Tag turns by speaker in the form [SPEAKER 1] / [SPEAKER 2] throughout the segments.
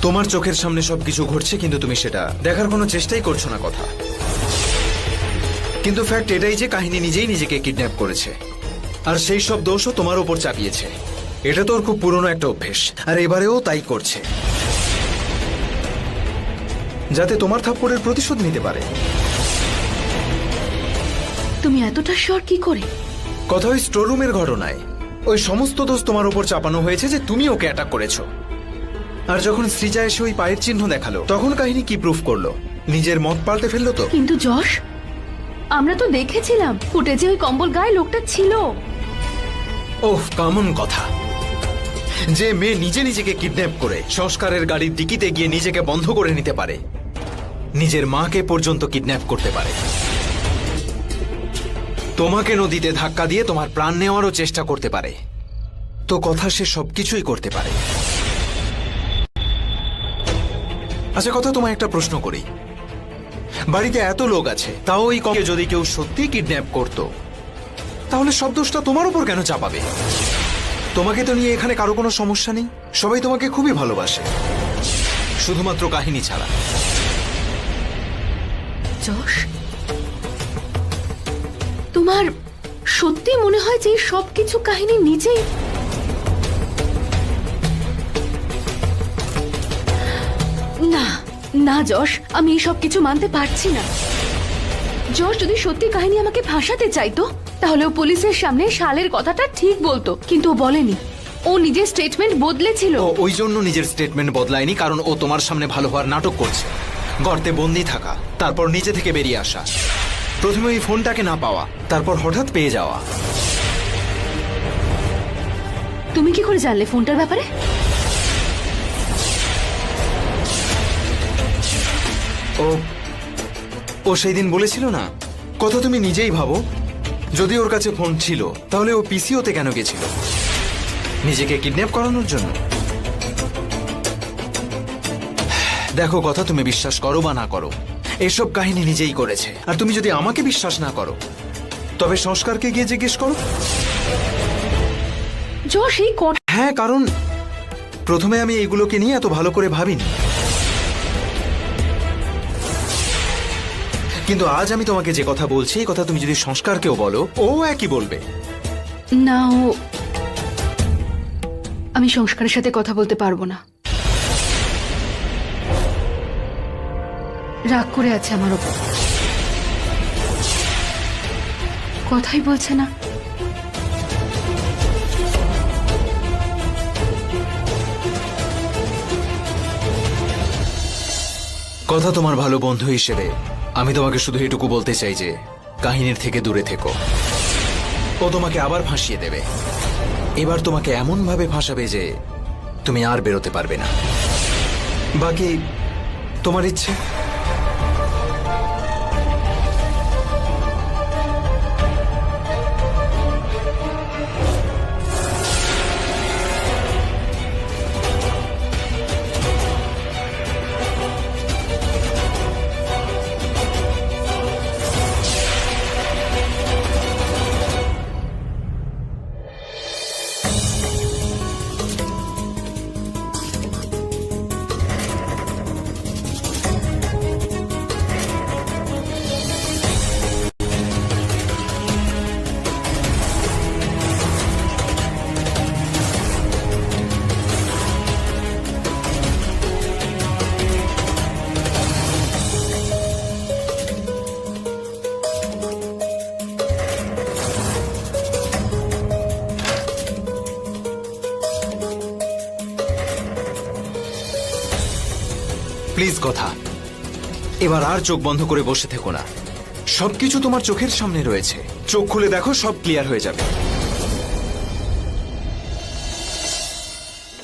[SPEAKER 1] তোমার চোখের সামনে সবকিছু ঘটছে, কিন্তু তুমি সেটা দেখার কোনো চেষ্টাই করছো না। কথা কিন্তু ফ্যাক্ট এটাই যে কাহিনী নিজেই নিজেকে কিডন্যাপ করেছে, আর সেই সব দোষও তোমার উপর চাপিয়েছে। এটা তো ওর খুব পুরনো একটা অভ্যেস, আর এবারেও তাই করছে, যাতে তোমার থাপ্পড়ের প্রতিশোধ নিতে পারে।
[SPEAKER 2] তুমি এতটা শিওর কি করে?
[SPEAKER 1] কথা ওই স্টোররুমের ঘটনায় ওই সমস্ত দোষ তোমার উপর চাপানো হয়েছে যে তুমি ওকে অ্যাটাক করেছো। আর যখন সৃজা এসে ওই পায়ের চিহ্ন দেখালো, তখন কাহিনী কি প্রুফ করলো? নিজের মত পাল্টে ফেললো তো।
[SPEAKER 2] কিন্তু যশ, আমরা তো দেখেছিলাম ফুটেজে ওই কম্বল গায়ে লোকটা ছিল।
[SPEAKER 1] ওহ, কমন কথা। যে মেয়ে নিজে নিজেকে কিডন্যাপ করে সংস্কারের গাড়ির ডিকিতে গিয়ে নিজেকে বন্ধ করে নিতে পারে, নিজের মাকে পর্যন্ত কিডন্যাপ করতে পারে, তোমাকে নদীতে ধাক্কা দিয়ে তোমার প্রাণ নেওয়ারও চেষ্টা করতে পারে, তো কথা সে সবকিছুই করতে পারে। আচ্ছা কথা, তোমায় একটা প্রশ্ন করি। বাড়িতে এত লোক আছে, তাও ওই কমকে যদি কেউ সত্যি কিডন্যাপ করত, তাহলে সব দোষটা তোমার উপর কেন চাপাবে? তোমাকে তো নিয়ে এখানে কারো কোনো সমস্যা নেই, সবাই তোমাকে খুবই ভালোবাসে, শুধুমাত্র কাহিনী ছাড়া।
[SPEAKER 2] যশ, তোমার সত্যি মনে হয় যে সবকিছু কাহিনী নিজেই? না না যশ, আমি এই সব কিছু মানতে পারছি না। যশ যদি সত্যি কাহিনী আমাকে ফাঁসাতে চাইতো, তাহলে ও পুলিশের সামনে শালের কথাটা ঠিক বলতো, কিন্তু ও বলেনি। ও নিজের স্টেটমেন্ট বদলেছিল।
[SPEAKER 1] ও ওই জন্য নিজের স্টেটমেন্ট বদলায়নি, কারণ ও তোমার সামনে ভালো হওয়ার নাটক করছে। গর্তে বন্দি থাকা, তারপর নিচে থেকে বেরিয়ে আসা, প্রথমে ওই ফোনটাকে না পাওয়া, তারপর হঠাৎ পেয়ে যাওয়া।
[SPEAKER 2] তুমি কি করে জানলে ফোনটার ব্যাপারে?
[SPEAKER 1] ও ও সেই দিন বলেছিল না, কথা তুমি নিজেই ভাবো, যদি ওর কাছে ফোন ছিল তাহলে ও পিসিওতে কেন গেছিল? নিজেকে কিডন্যাপ করানোর জন্য। দেখো কথা, তুমি বিশ্বাস করো বা না করো, এসব কাহিনী নিজেই করেছে। আর তুমি যদি আমাকে বিশ্বাস না করো, তবে সংস্কারকে গিয়ে জিজ্ঞেস করো।
[SPEAKER 2] যশ, এই কথা।
[SPEAKER 1] হ্যাঁ, কারণ প্রথমে আমি এগুলোকে নিয়ে এত ভালো করে ভাবিনি, কিন্তু আজ আমি তোমাকে যে কথা বলছি, এই কথা তুমি যদি সংস্কারকেও বলো, ও একই বলবে।
[SPEAKER 2] না, আমি সংস্কারের সাথে কথা বলতে পারবো না। রাগ করে আছে আমার ওপর, কথাই বলছে না।
[SPEAKER 1] কথা, তোমার ভালো বন্ধু হিসেবে আমি তোমাকে শুধু এটুকু বলতে চাই যে কাহিনীর থেকে দূরে থেকো। ও তোমাকে আবার ফাঁসিয়ে দেবে, এবার তোমাকে এমন ভাবে ফাঁসাবে যে তুমি আর বেরোতে পারবে না। বাকি তোমার ইচ্ছে। প্লিজ কথা, এবার আর চোখ বন্ধ করে বসে থেকো না। সবকিছু তোমার চোখের সামনে রয়েছে, চোখ খুলে দেখো, সব ক্লিয়ার হয়ে যাবে।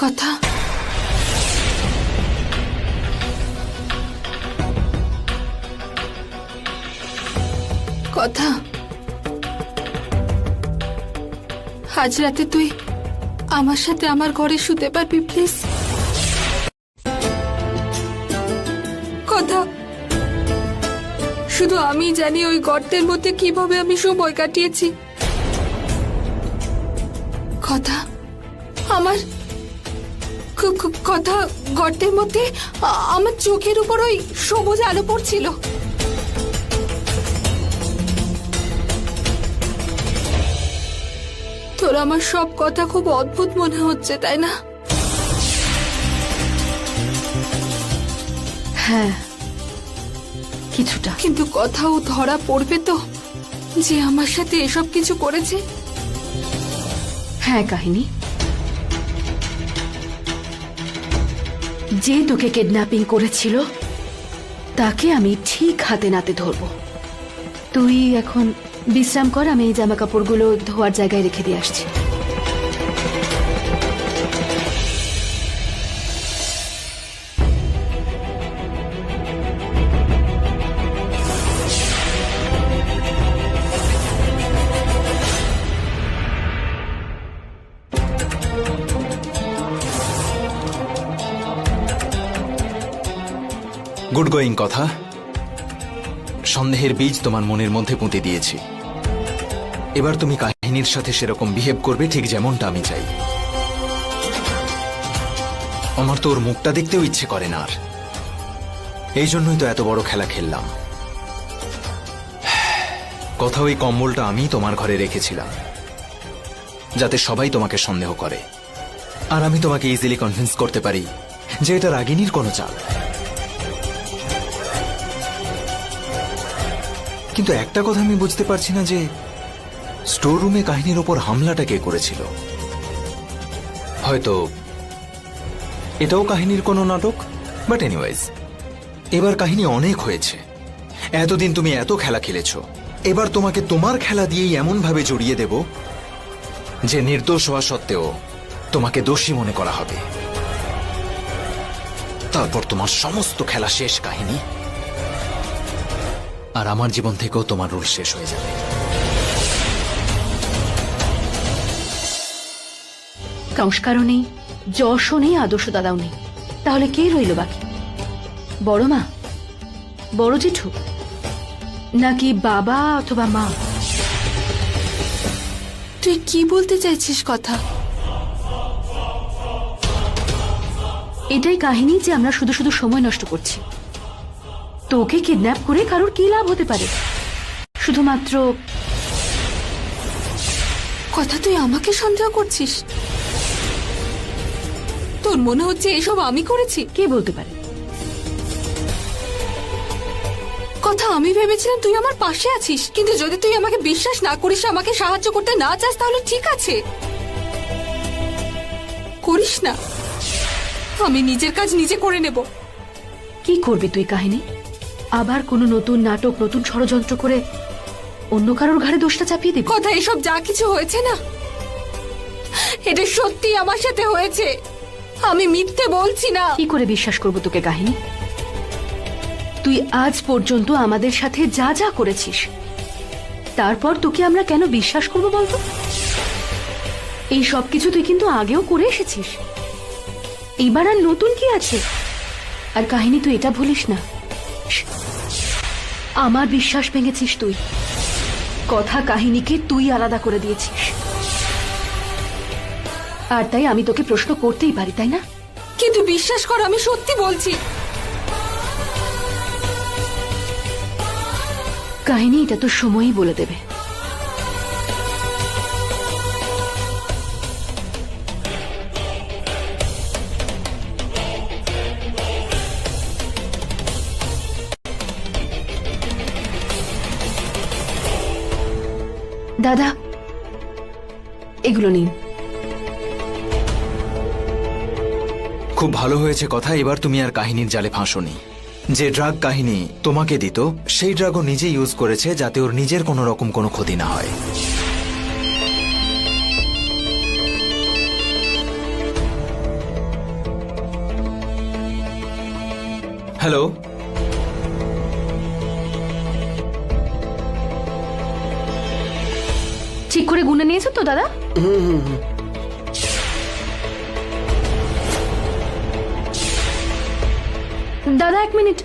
[SPEAKER 2] কথা,
[SPEAKER 3] কথা, আজ রাতে তুই আমার সাথে আমার ঘরে শুতে পারবি প্লিজ? কথা, শুধু আমি জানি ওই গর্তের মধ্যে কিভাবে আমি সময় কাটিয়েছি। কথা, আমার কথা গর্তের মধ্যে আমার চোখের উপর ওই সবুজ আলো পড়ছিল। তোর আমার সব কথা খুব অদ্ভুত মনে হচ্ছে, তাই না?
[SPEAKER 2] হ্যাঁ, কিছুটা।
[SPEAKER 3] কিন্তু কথাও ধরা পড়বে তো যে আমার সাথে এসব কিছু করেছে?
[SPEAKER 2] হ্যাঁ কাহিনী, যে তোকে কিডন্যাপিং করেছিল তাকে আমি ঠিক হাতে নাতে ধরবো। তুই এখন বিশ্রাম কর, আমি এই জামা কাপড়গুলো ধোয়ার জায়গায় রেখে দিয়ে আসছি।
[SPEAKER 1] গুড গোয়িং কথা। সন্দেহের বীজ তোমার মনের মধ্যে পুঁতে দিয়েছি। এবার তুমি কাহিনীর সাথে সেরকম বিহেভ করবে ঠিক যেমনটা আমি চাই। আমার তো ওর মুখটা দেখতেও ইচ্ছে করে না আর। এই জন্যই তো এত বড় খেলা খেললাম। কথা, ওই কম্বলটা আমি তোমার ঘরে রেখেছিলাম যাতে সবাই তোমাকে সন্দেহ করে, আর আমি তোমাকে ইজিলি কনভিন্স করতে পারি যে এটা রাগিনীর কোনো চাল। কিন্তু একটা কথা আমি বুঝতে পারছি না যে স্টোর রুমে কাহিনীর ওপর হামলাটা কে করেছিল। হয়তো এটাও কাহিনীর কোনো নাটক, বাট এনিওয়াইজ এবার কাহিনী অনেক হয়েছে। এতদিন তুমি এত খেলা খেলেছো, এবার তোমাকে তোমার খেলা দিয়েই এমন ভাবে জড়িয়ে দেব যে নির্দোষ হওয়া সত্ত্বেও তোমাকে দোষী মনে করা হবে। তারপর তোমার সমস্ত খেলা শেষ কাহিনী, আর আমার জীবন থেকেও তোমার রোল শেষ হয়ে যাবে।
[SPEAKER 2] সংস্কারও নেই, যশও নেই, আদর্শ দাদাও নেই, তাহলে কে রইল বাকি? বড় মা, বড় জেঠু, নাকি বাবা অথবা মা?
[SPEAKER 3] তুই কি বলতে চাইছিস কথা?
[SPEAKER 2] এটাই কাহিনী যে আমরা শুধু শুধু সময় নষ্ট করছি। তোকে কিডন্যাপ করে কারোর কি লাভ হতে পারে? শুধুমাত্র
[SPEAKER 3] কথা, তুই আমাকে সন্দেহ করছিস? তোর মনে হচ্ছে এসব আমি করেছি?
[SPEAKER 2] কে বলতে পারে?
[SPEAKER 3] কথা, আমি ভেবেছিলাম তুই আমার পাশে আছিস, কিন্তু যদি তুই আমাকে বিশ্বাস না করিস, আমাকে সাহায্য করতে না চাস, তাহলে ঠিক আছে, করিস না। আমি নিজের কাজ নিজে করে নেব।
[SPEAKER 2] কি করবি তুই কাহিনী? আবার কোনো নতুন নাটক, নতুন ষড়যন্ত্র করে অন্য কারোর ঘাড়ে দোষটা চাপিয়ে দিবি?
[SPEAKER 3] কথা, এসব যা কিছু হয়েছে না, এটা সত্যি আমার সাথে হয়েছে, আমি মিথ্যে বলছি না।
[SPEAKER 2] কি করে বিশ্বাস করবো তোকে কাহিনী? তুই আজ পর্যন্ত আমাদের সাথে যা যা করেছিস, তারপর তোকে আমরা কেন বিশ্বাস করবো বলতো? এই সব কিছু তুই কিন্তু আগেও করে এসেছিস, এবার আর নতুন কি আছে? আর কাহিনী, তুই এটা ভুলিস না, আমার বিশ্বাস ভেঙেছিস তুই। কথা, কাহিনীকে তুই আলাদা করে দিয়েছিস, আর তাই আমি তোকে প্রশ্ন করতেই পারি, তাই না?
[SPEAKER 3] কিন্তু বিশ্বাস কর, আমি সত্যি বলছি।
[SPEAKER 2] কাহিনী, এটা তো সময়ই বলে দেবে। দাদা, এগুলো নিন।
[SPEAKER 1] খুব ভালো হয়েছে কথা, এবার তুমি আর কাহিনীর জালে ফাঁসোনি। যে ড্রাগ কাহিনী তোমাকে দিত, সেই ড্রাগও নিজে ইউজ করেছে যাতে ওর নিজের কোনো রকম কোনো ক্ষতি না হয়। হ্যালো,
[SPEAKER 2] ঠিক করে গুনে নিয়েছো তো দাদা? দাদা, এক মিনিট,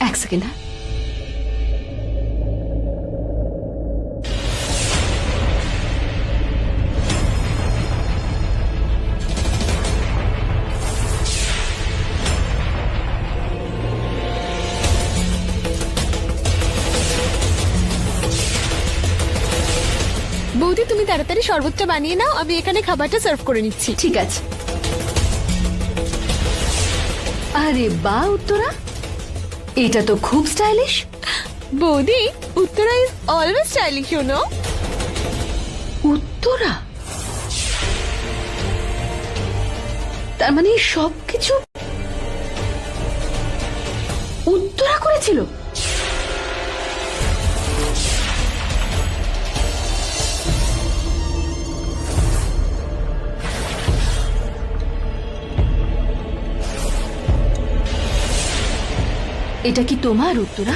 [SPEAKER 2] এক সেকেন্ড। হ্যাঁ,
[SPEAKER 3] তাড়াতাড়ি শরবতটা বানিয়ে নাও, আমি এখানে খাবারটা সার্ভ করে নিচ্ছি।
[SPEAKER 2] ঠিক আছে। আরে বাহ উত্তরা, এটা তো খুব স্টাইলিশ।
[SPEAKER 3] বৌদি, Uttara is always stylish, you know.
[SPEAKER 2] Uttara, তার মানে সবকিছু উত্তরা করেছিল? এটা কি তোমার উত্তরা?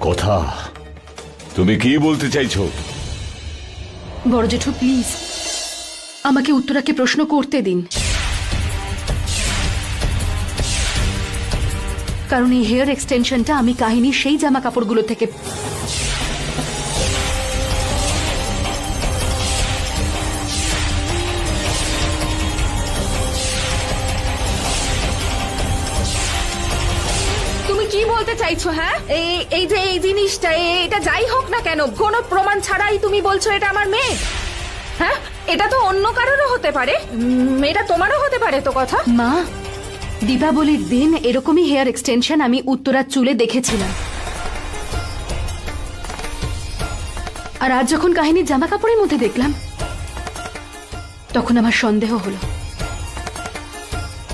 [SPEAKER 4] কথা তুমি কি বলতে চাইছো?
[SPEAKER 2] বড় জেঠু প্লিজ আমাকে উত্তরাকে প্রশ্ন করতে দিন, কারণ এই হেয়ার এক্সটেনশনটা আমি কাহিনীর সেই জামা কাপড়গুলো থেকে
[SPEAKER 5] তুমি কি বলতে চাইছো? হ্যাঁ, এই যে এই জিনিসটা, এটা যাই হোক না কেন, কোনো প্রমাণ ছাড়াই তুমি বলছো এটা আমার মেয়ে? হ্যাঁ, এটা তো অন্য কারোরও হতে পারে, এটা তোমারও হতে পারে তো। কথা
[SPEAKER 2] মা, দীপাবলির দিন এরকমই হেয়ার এক্সটেনশন আমি উত্তরার চুলে দেখেছিলাম, আর আজ যখন কাহিনীর জামা কাপড়ের মধ্যে দেখলাম তখন আমার সন্দেহ হলো,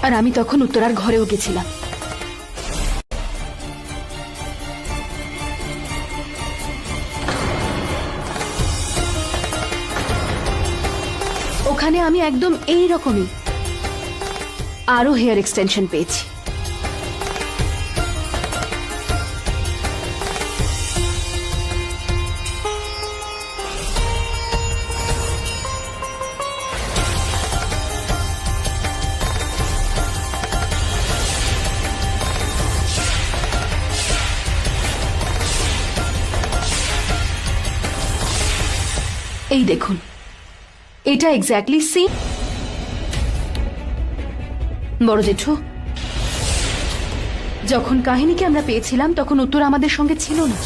[SPEAKER 2] আর আমি তখন উত্তরার ঘরেও গেছিলাম। ওখানে আমি একদম এই রকমই আরো হেয়ার এক্সটেনশন পেয়েছি। এই দেখুন, এটা এক্স্যাক্টলি সেম। বড় জেঠু, যখন কাহিনীকে আমরা পেয়েছিলাম তখন উত্তরা আমাদের সঙ্গে ছিল না,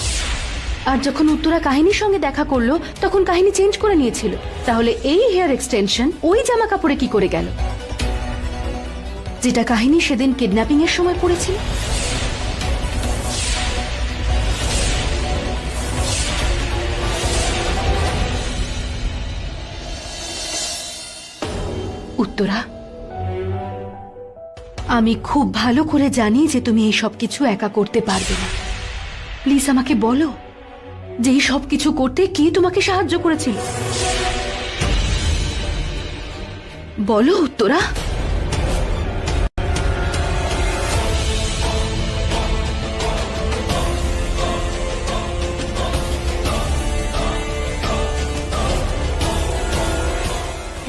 [SPEAKER 2] আর যখন উত্তরা কাহিনীর সঙ্গে দেখা করলো তখন কাহিনী চেঞ্জ করে নিয়েছিল। তাহলে এই হেয়ার এক্সটেনশন ওই জামা কাপড়ে কি করে গেল যেটা কাহিনী সেদিন কিডন্যাপিং এর সময় পড়েছিল? উত্তরা, আমি খুব ভালো করে জানি যে তুমি এই সব কিছু একা করতে পারবে না। প্লিজ আমাকে বলো যে এই সব কিছু করতে কে তোমাকে সাহায্য করেছিল। বলো উত্তরা।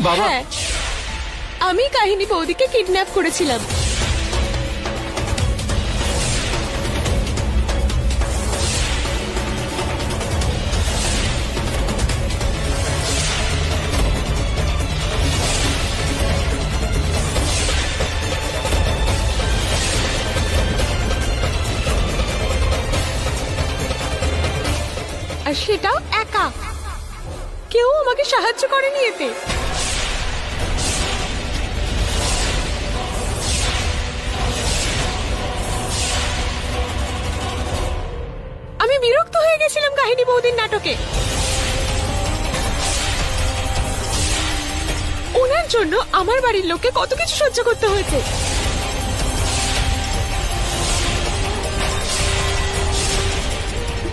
[SPEAKER 1] বাবা,
[SPEAKER 3] হ্যাঁ, আমি কাহিনী বৌদিকে কিডন্যাপ করেছিলাম। আর সেটাও একা, কেউ আমাকে সাহায্য করেনি এতে। আমি বিরক্ত হয়ে গেছিলাম কাহিনী বৌদির নাটকে। ওনার জন্য আমার বাড়ির লোককে কত কিছু সহ্য করতে হয়েছে।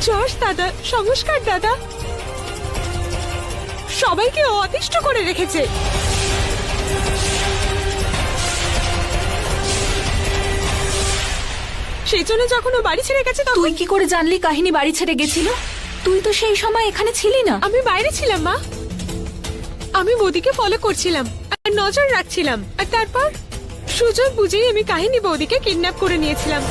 [SPEAKER 3] যশ দাদা, সংস্কার দাদা, সবাইকে অতিষ্ঠ করে রেখেছে। সেই জন্য যখন ও বাড়ি ছেড়ে গেছে,
[SPEAKER 5] তুই কি করে জানলি কাহিনী বাড়ি ছেড়ে গেছিল? তুই তো সেই সময় এখানে ছিলি না।
[SPEAKER 3] আমি বাইরে ছিলাম মা, আমি বৌদিকে ফলো করছিলাম আর নজর রাখছিলাম, আর তারপর সুযোগ বুঝেই আমি কাহিনী বৌদিকে কিডন্যাপ করে নিয়েছিলাম।